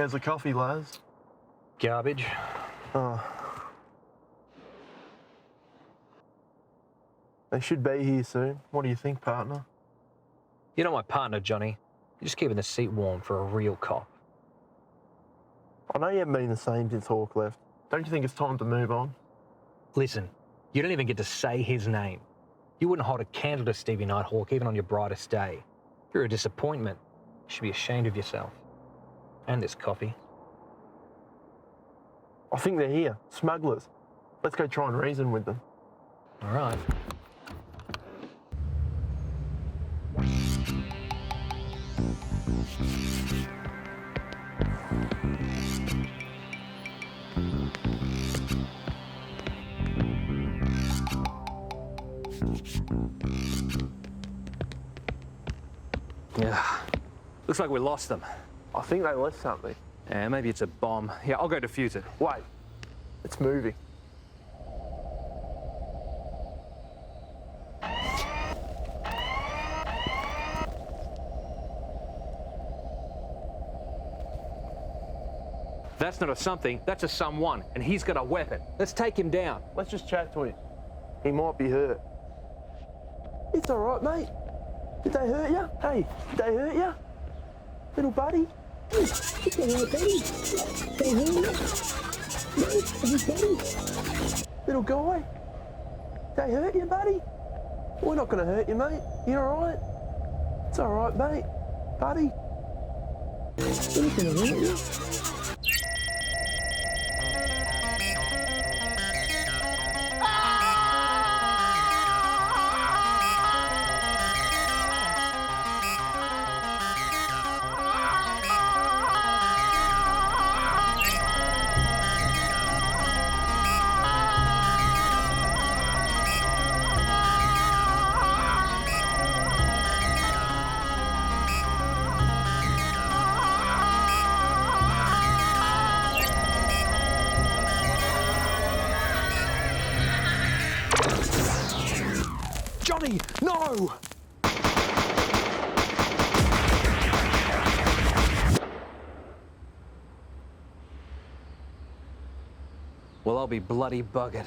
How's the coffee, Laz? Garbage. Oh. They should be here soon. What do you think, partner? You're not my partner, Johnny. You're just keeping the seat warm for a real cop. I know you haven't been the same since Hawk left. Don't you think it's time to move on? Listen, you don't even get to say his name. You wouldn't hold a candle to Stevie Nighthawk even on your brightest day. You're a disappointment. You should be ashamed of yourself. And this coffee. I think they're here. Smugglers. Let's go try and reason with them. All right. Yeah. Looks like we lost them. I think they left something. Yeah, maybe it's a bomb. Yeah, I'll go defuse it. Wait. It's moving. That's not a something, that's a someone, and he's got a weapon. Let's take him down. Let's just chat to him. He might be hurt. It's all right, mate. Did they hurt you? Hey, did they hurt you? Little buddy? It's all right, buddy. They hurt you? Buddy? Little guy? They hurt you, buddy? We're not going to hurt you, mate. You all right? It's all right, mate. Buddy? We're not going to hurt you. Johnny, no! Well, I'll be bloody buggered.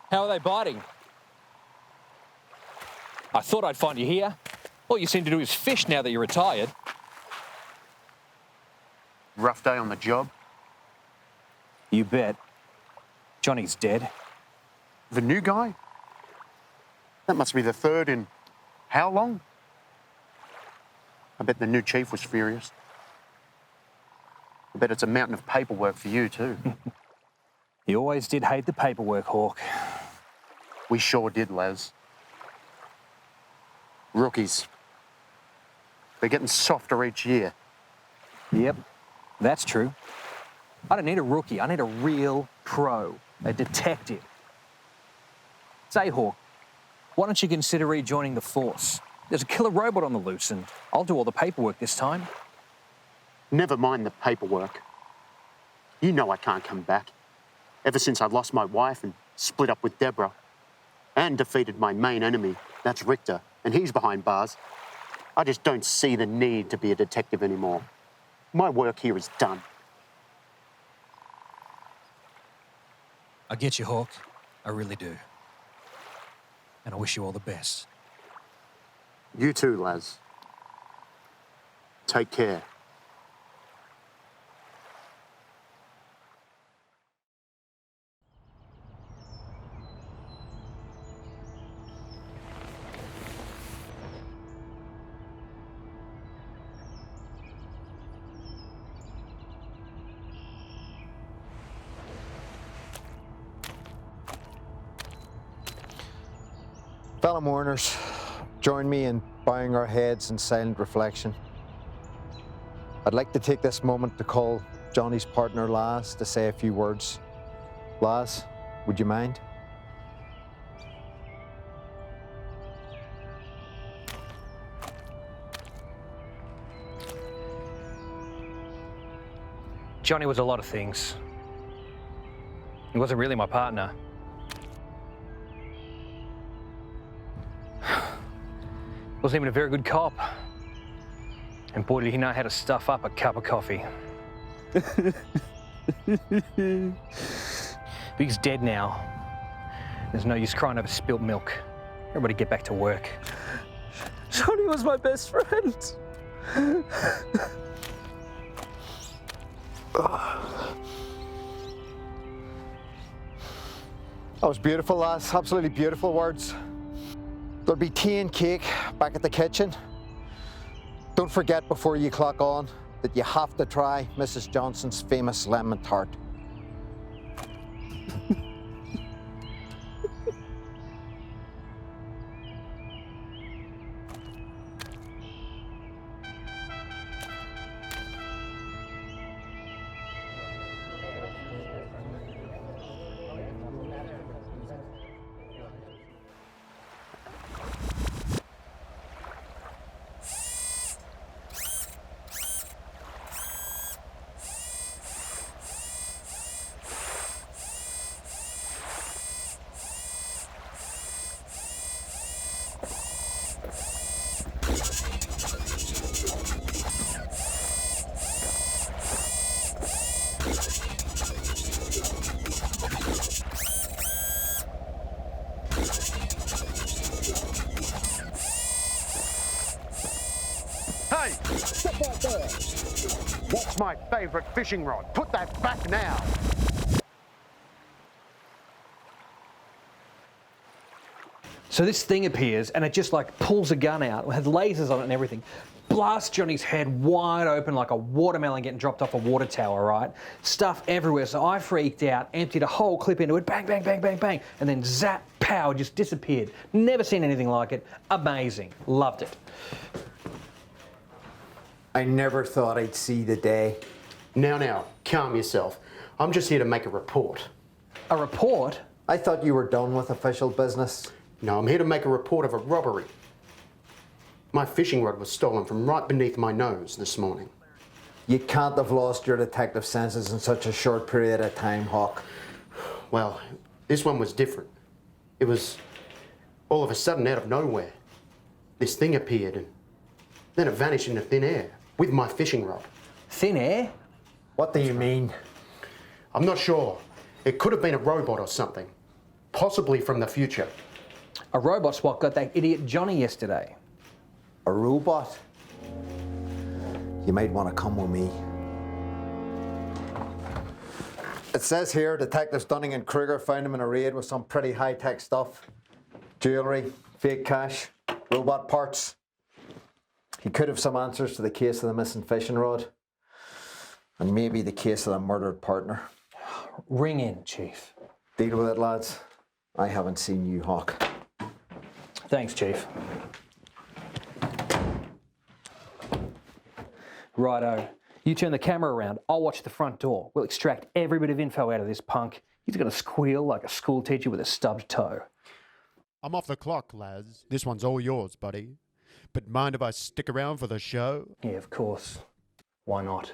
How are they biting? I thought I'd find you here. All you seem to do is fish now that you're retired. Rough day on the job. You bet. Johnny's dead. The new guy? That must be the third in how long? I bet the new chief was furious. I bet it's a mountain of paperwork for you too. You always did hate the paperwork, Hawk. We sure did, Laz. Rookies. They're getting softer each year. Yep, that's true. I don't need a rookie. I need a real pro, a detective. Say, Hawk, why don't you consider rejoining the force? There's a killer robot on the loose, and I'll do all the paperwork this time. Never mind the paperwork. You know I can't come back. Ever since I lost my wife and split up with Deborah and defeated my main enemy, that's Richter, and he's behind bars. I just don't see the need to be a detective anymore. My work here is done. I get you, Hawk. I really do. And I wish you all the best. You too, Laz. Take care. Fellow mourners, join me in bowing our heads in silent reflection. I'd like to take this moment to call Johnny's partner Laz to say a few words. Laz, would you mind? Johnny was a lot of things. He wasn't really my partner. Wasn't even a very good cop. And boy, did he know how to stuff up a cup of coffee. But he's dead now. There's no use crying over spilt milk. Everybody get back to work. Johnny was my best friend. That was beautiful, Laz. Absolutely beautiful words. There'll be tea and cake back at the kitchen. Don't forget before you clock on that you have to try Mrs. Johnson's famous lemon tart. Hey! Step out there. That's my favourite fishing rod. Put that back now. So this thing appears and it just like pulls a gun out, it has lasers on it and everything, blasts Johnny's head wide open like a watermelon getting dropped off a water tower, right? Stuff everywhere, so I freaked out, emptied a whole clip into it, bang, bang, bang, bang, bang, and then zap, pow, just disappeared. Never seen anything like it. Amazing. Loved it. I never thought I'd see the day. Now, calm yourself. I'm just here to make a report. A report? I thought you were done with official business. No, I'm here to make a report of a robbery. My fishing rod was stolen from right beneath my nose this morning. You can't have lost your detective senses in such a short period of time, Hawk. Well, this one was different. It was all of a sudden out of nowhere. This thing appeared and then it vanished into thin air with my fishing rod. Thin air? What do you mean? I'm not sure. It could have been a robot or something. Possibly from the future. A robot's what got that idiot Johnny yesterday. A robot? You might want to come with me. It says here, Detectives Dunning and Kruger found him in a raid with some pretty high-tech stuff. Jewellery, fake cash, robot parts. He could have some answers to the case of the missing fishing rod. And maybe the case of the murdered partner. Ring in, Chief. Deal with it, lads. I haven't seen you, Hawk. Thanks, Chief. Righto. You turn the camera around, I'll watch the front door. We'll extract every bit of info out of this punk. He's gonna squeal like a school teacher with a stubbed toe. I'm off the clock, Laz. This one's all yours, buddy. But mind if I stick around for the show? Yeah, of course. Why not?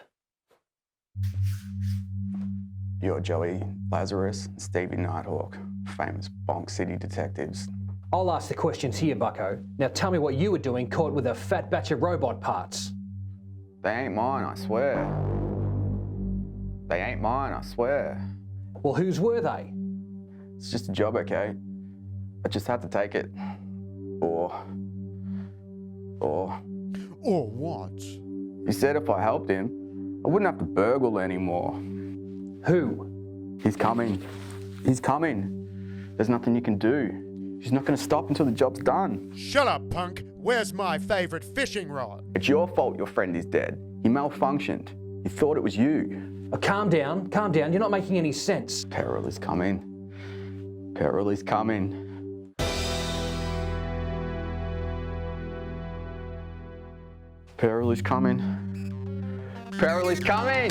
You're Joey Lazarus, Stevie Nighthawk, famous BONK City Detectives. I'll ask the questions here, bucko. Now tell me what you were doing caught with a fat batch of robot parts. They ain't mine, I swear. They ain't mine, I swear. Well, whose were they? It's just a job, okay? I just had to take it. Or what? he said if I helped him, I wouldn't have to burgle anymore. Who? He's coming. He's coming. There's nothing you can do. He's not going to stop until the job's done. Shut up, punk. Where's my favorite fishing rod? It's your fault your friend is dead. He malfunctioned. He thought it was you. Calm down, calm down. You're not making any sense. Peril is coming. Peril is coming. Peril is coming. Peril is coming!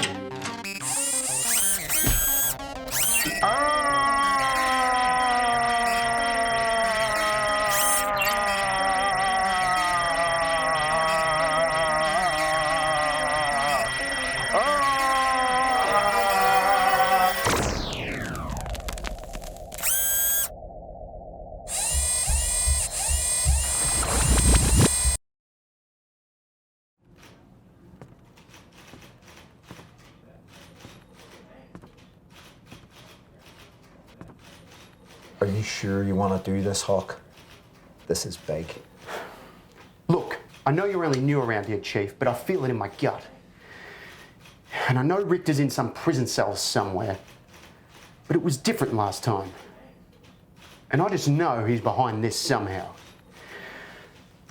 Are you sure you want to do this, Hawk? This is big. Look, I know you're only new around here, Chief, but I feel it in my gut. And I know Richter's in some prison cell somewhere, but it was different last time. And I just know he's behind this somehow.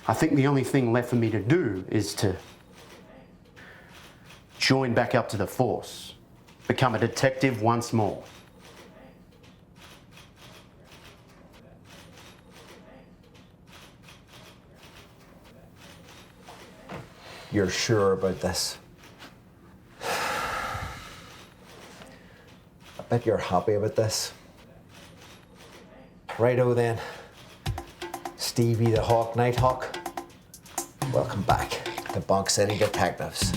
I think the only thing left for me to do is to join back up to the force, become a detective once more. You're sure about this? I bet you're happy about this. Righto then. Stevie the Hawk, Nighthawk. Welcome back to BONK City Detectives.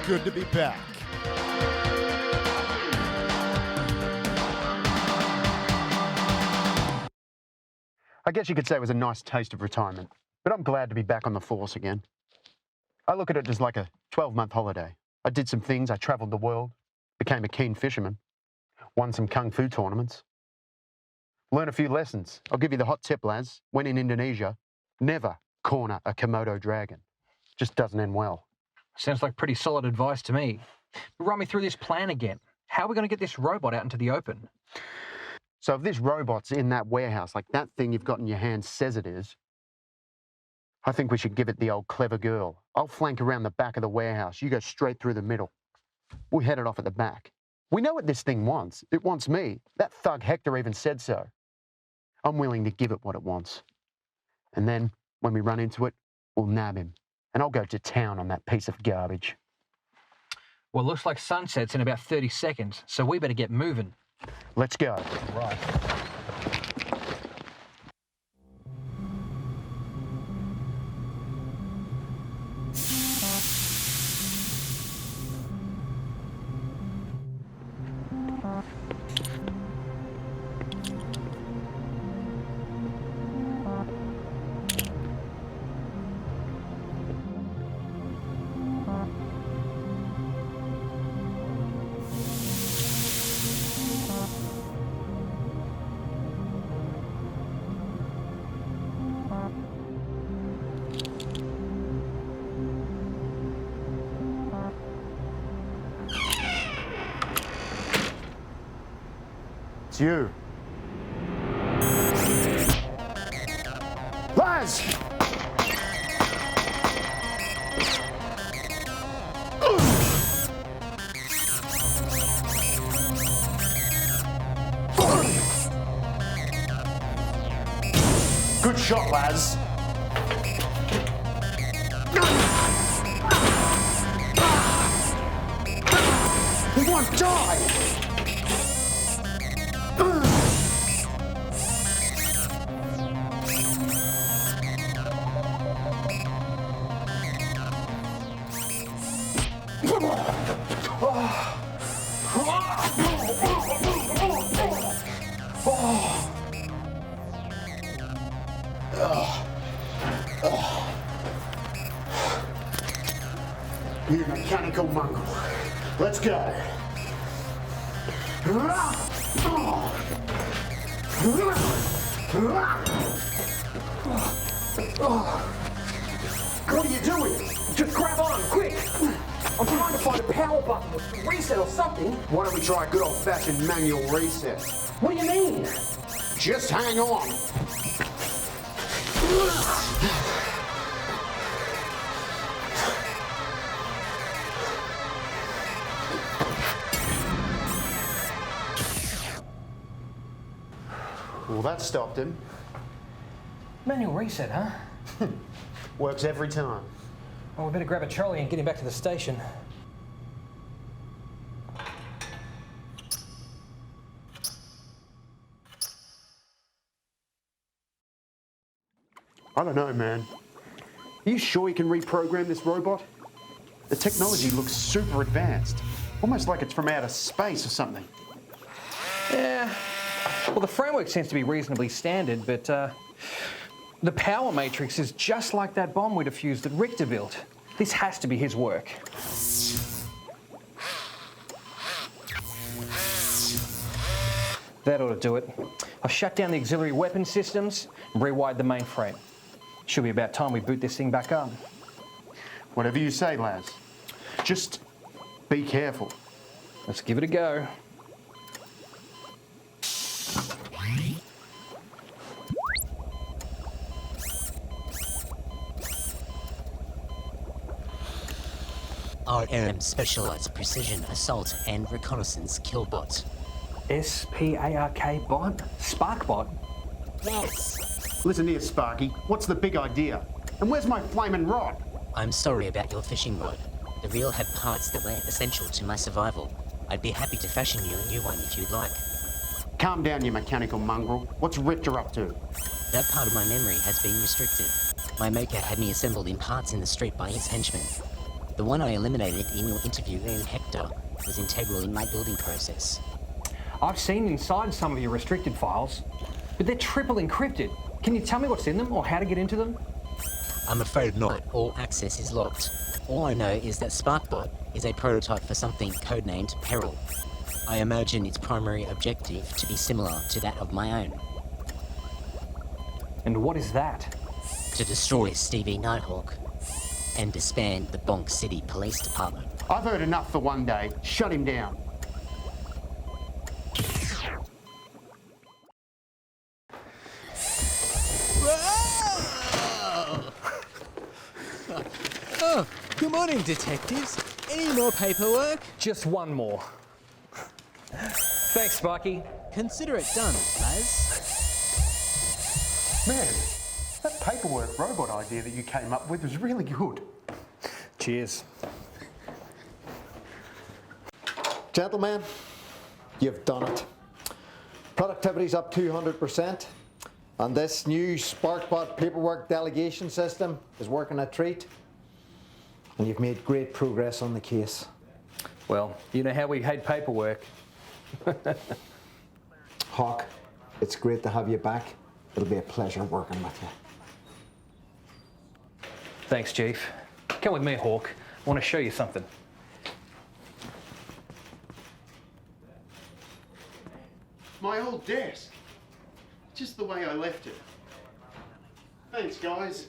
Good to be back. I guess you could say it was a nice taste of retirement, but I'm glad to be back on the force again. I look at it as like a 12-month holiday. I did some things, I travelled the world, became a keen fisherman, won some kung fu tournaments, learned a few lessons. I'll give you the hot tip, Laz. When in Indonesia, never corner a Komodo dragon. Just doesn't end well. Sounds like pretty solid advice to me. But run me through this plan again. How are we going to get this robot out into the open? So if this robot's in that warehouse, like that thing you've got in your hand says it is, I think we should give it the old clever girl. I'll flank around the back of the warehouse. You go straight through the middle. We head it off at the back. We know what this thing wants. It wants me. That thug Hector even said so. I'm willing to give it what it wants. And then, when we run into it, we'll nab him. And I'll go to town on that piece of garbage. Well, looks like sunset's in about 30 seconds, so we better get moving. Let's go. Right. It's you. Laz! Good shot, Laz. He won't die! You mechanical mongrel. Let's go. What are you doing? Just grab on, quick! I'm trying to find a power button or reset or something. Why don't we try a good old-fashioned manual reset? What do you mean? Just hang on. Well, that stopped him. Manual reset, huh? Works every time. Well, we better grab a trolley and get him back to the station. I don't know, man. Are you sure you can reprogram this robot? The technology looks super advanced. Almost like it's from outer space or something. Yeah. Well, the framework seems to be reasonably standard, but the power matrix is just like that bomb we defused that Richter built. This has to be his work. That ought to do it. I've shut down the auxiliary weapon systems and rewired the mainframe. Should be about time we boot this thing back up. Whatever you say, Laz. Just be careful. Let's give it a go. RM Specialized Precision Assault and Reconnaissance Killbot. S-P-A-R-K bot? Spark bot? Yes! Listen here, Sparky. What's the big idea? And where's my flaming rod? I'm sorry about your fishing rod. The reel had parts that were essential to my survival. I'd be happy to fashion you a new one if you'd like. Calm down, you mechanical mongrel. What's Richter up to? That part of my memory has been restricted. My maker had me assembled in parts in the street by his henchmen. The one I eliminated in your interview with Hector was integral in my building process. I've seen inside some of your restricted files, but they're triple encrypted. Can you tell me what's in them or how to get into them? I'm afraid not. All access is locked. All I know is that Sparkbot is a prototype for something codenamed Peril. I imagine its primary objective to be similar to that of my own. And what is that? To destroy Stevie Nighthawk and disband the BONK City Police Department. I've heard enough for one day. Shut him down. Oh, good morning, detectives. Any more paperwork? Just one more. Thanks, Sparky. Consider it done, Laz. Man, that paperwork robot idea that you came up with was really good. Cheers. Gentlemen, you've done it. Productivity's up 200%, and this new SparkBot paperwork delegation system is working a treat. And you've made great progress on the case. Well, you know how we hate paperwork. Hawk, it's great to have you back. It'll be a pleasure working with you. Thanks, Chief. Come with me, Hawk. I want to show you something. My old desk. Just the way I left it. Thanks, guys.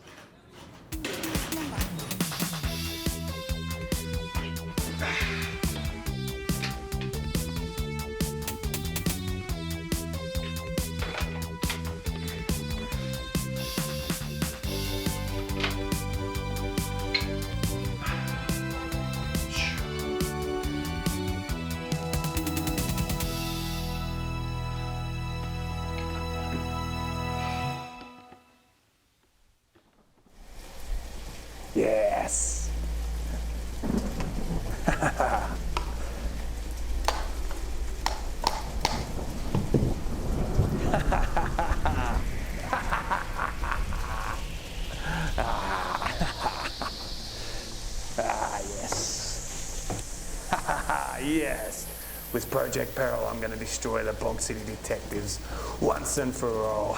Yes. Yes. Yes. With Project Peril, I'm going to destroy the BONK City Detectives once and for all.